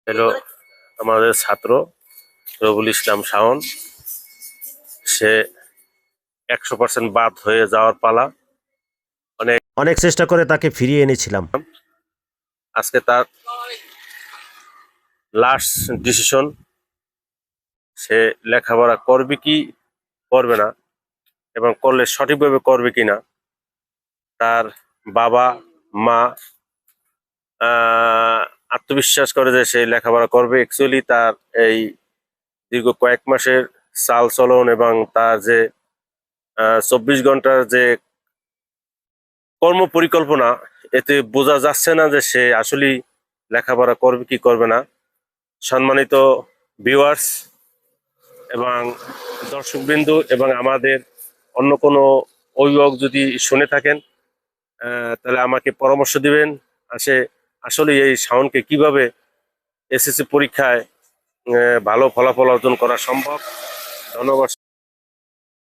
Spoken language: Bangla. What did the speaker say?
হলো আমাদের ছাত্র রবুল ইসলাম শাওন। সে 100% বাদ হয়ে যাওয়ার পালা। অনেক অনেক চেষ্টা করে তাকে ফিরিয়ে এনেছিলাম। আজকে তার লাস্ট ডিসিশন, সে লেখাপড়া করবে কি করবে না, এবং করলে সঠিকভাবে করবে কিনা। তার বাবা মা আহ, আত্মবিশ্বাস করে যে সে লেখাপড়া করবে। অ্যাকচুয়ালি তার এই দীর্ঘ কয়েক মাসের চাল চলন এবং তার যে 24 ঘন্টার যে কর্ম পরিকল্পনা, এতে বোঝা যাচ্ছে না যে সে আসলে লেখাপড়া করবে কি করবে না। সম্মানিত ভিউয়ার্স এবং দর্শকবৃন্দ এবং আমাদের অন্য কোনো অভিভাবক যদি শুনে থাকেন, তাহলে আমাকে পরামর্শ দিবেন। আসে আসলে এই শাওনকে কিভাবে এসএসসি পরীক্ষায় ভালো ফলাফল অর্জন করা সম্ভব। ধন্যবাদ।